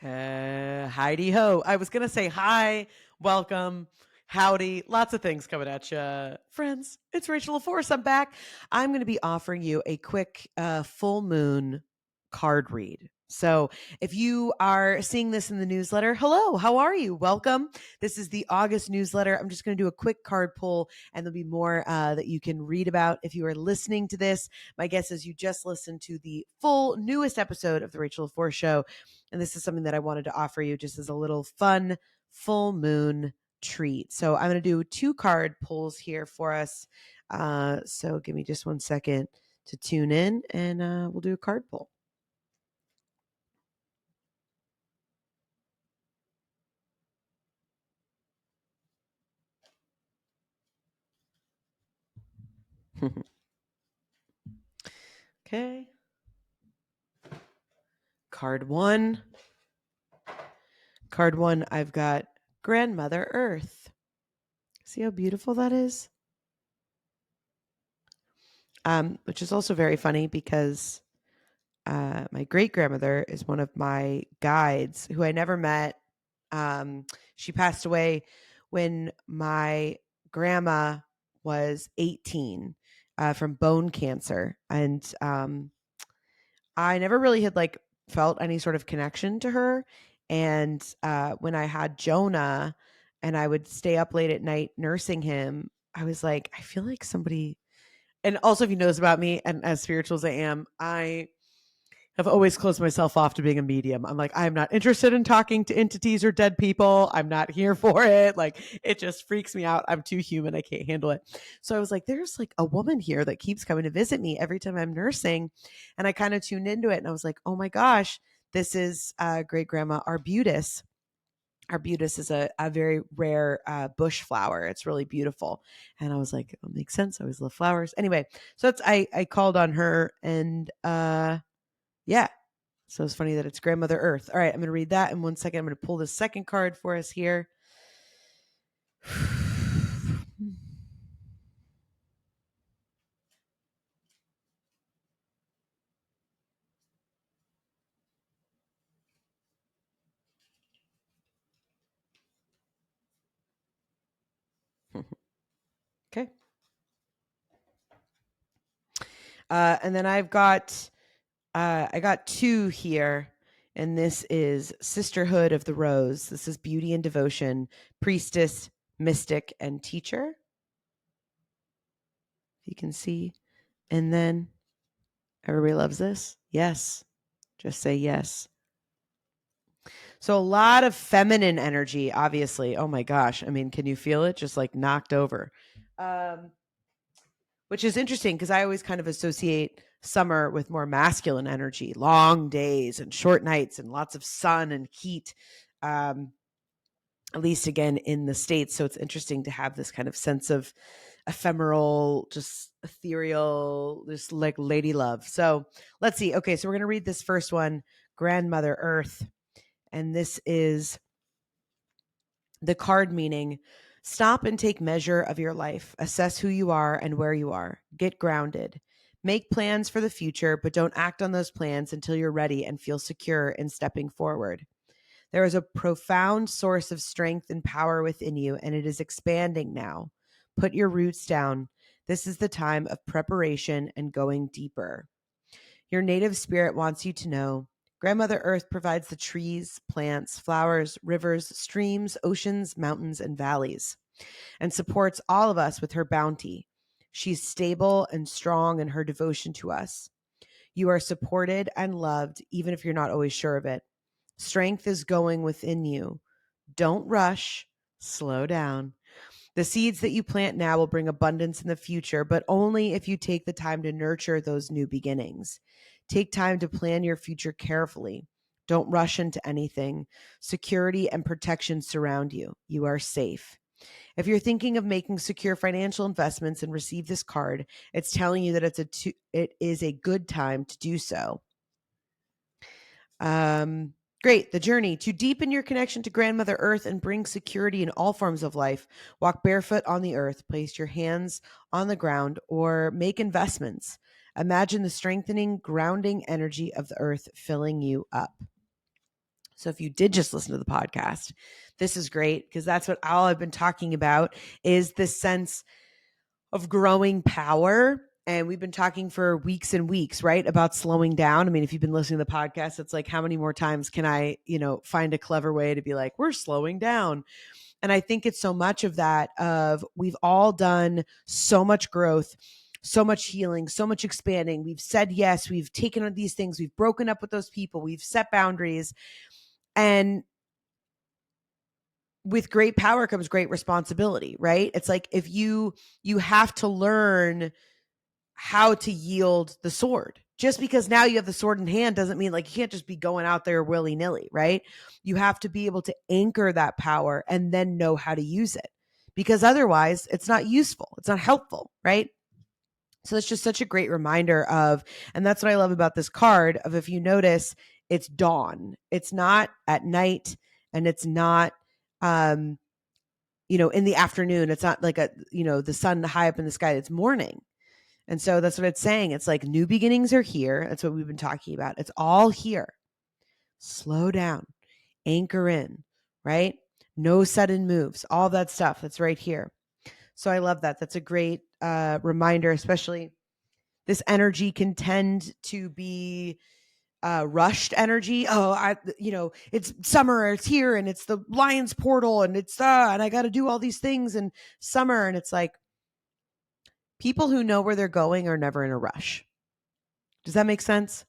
Heidi ho. I was going to say hi, welcome, howdy, lots of things coming at you. Friends, it's Rachel LaForce. I'm back. I'm going to be offering you a quick full moon card read. So if you are seeing this in the newsletter, hello, how are you? Welcome. This is the August newsletter. I'm just going to do a quick card pull, and there'll be more that you can read about if you are listening to this. My guess is you just listened to the full newest episode of the Rachel LaForce Show. And this is something that I wanted to offer you just as a little fun full moon treat. So I'm going to do 2 card pulls here for us. So give me just 1 second to tune in, and we'll do a card pull. Okay. Card 1. Card 1, I've got Grandmother Earth. See how beautiful that is? Which is also very funny because my great-grandmother is one of my guides who I never met. She passed away when my grandma was 18 from bone cancer. And I never really had felt any sort of connection to her. And when I had Jonah and I would stay up late at night nursing him, I was like, I feel like somebody. And also, if you knows about me, and as spiritual as I am, I have always closed myself off to being a medium. I'm like, I'm not interested in talking to entities or dead people. I'm not here for it. It just freaks me out. I'm too human. I can't handle it. So I was like, there's a woman here that keeps coming to visit me every time I'm nursing. And I kind of tuned into it, and I was like, oh my gosh, this is great grandma Arbutus. Arbutus is a very rare bush flower. It's really beautiful. And I was like, it makes sense. I always love flowers. Anyway, so I called on her, and yeah. So it's funny that it's Grandmother Earth. All right, I'm going to read that in 1 second. I'm going to pull the second card for us here. Okay. And then I got 2 here, and this is Sisterhood of the Rose. This is Beauty and Devotion, Priestess, Mystic, and Teacher. You can see. And then everybody loves this. Yes. Just say yes. So a lot of feminine energy, obviously. Oh my gosh. I mean, can you feel it? Just knocked over. Which is interesting because I always kind of associate summer with more masculine energy, long days and short nights and lots of sun and heat, at least again in the States. So it's interesting to have this kind of sense of ephemeral, just ethereal, just like lady love. So let's see. Okay, so we're going to read this first one, Grandmother Earth. And this is the card meaning: stop and take measure of your life. Assess who you are and where you are. Get grounded. Make plans for the future, but don't act on those plans until you're ready and feel secure in stepping forward. There is a profound source of strength and power within you, and it is expanding now. Put your roots down. This is the time of preparation and going deeper. Your native spirit wants you to know Grandmother Earth provides the trees, plants, flowers, rivers, streams, oceans, mountains, and valleys, and supports all of us with her bounty. She's stable and strong in her devotion to us. You are supported and loved, even if you're not always sure of it. Strength is going within you. Don't rush. Slow down. The seeds that you plant now will bring abundance in the future, but only if you take the time to nurture those new beginnings. Take time to plan your future carefully. Don't rush into anything. Security and protection surround you. You are safe. If you're thinking of making secure financial investments and receive this card, it's telling you that it is a good time to do so. Great. The journey to deepen your connection to Grandmother Earth and bring security in all forms of life. Walk barefoot on the earth, place your hands on the ground, or make investments. Imagine the strengthening, grounding energy of the earth filling you up. So if you did just listen to the podcast, this is great because that's what all I've been talking about is this sense of growing power. And we've been talking for weeks and weeks, right? About slowing down. I mean, if you've been listening to the podcast, it's like, how many more times can I, find a clever way to be like, we're slowing down? And I think it's so much of that of we've all done so much growth, so much healing, so much expanding. We've said yes, we've taken on these things, we've broken up with those people, we've set boundaries. And with great power comes great responsibility, right? It's like if you have to learn how to yield the sword. Just because now you have the sword in hand doesn't mean like you can't just be going out there willy-nilly, right? You have to be able to anchor that power and then know how to use it. Because otherwise, it's not useful. It's not helpful, right? So it's just such a great reminder of, and that's what I love about this card of, if you notice, it's dawn. It's not at night, and it's not in the afternoon. It's not like the sun high up in the sky. It's morning. And so that's what it's saying. It's like new beginnings are here. That's what we've been talking about. It's all here. Slow down, anchor in, right? No sudden moves, all that stuff. That's right here. So I love that. That's a great reminder, especially this energy can tend to be rushed energy. Oh, it's summer, it's here, and it's the lion's portal, and it's and I got to do all these things in summer. And it's like, people who know where they're going are never in a rush. Does that make sense?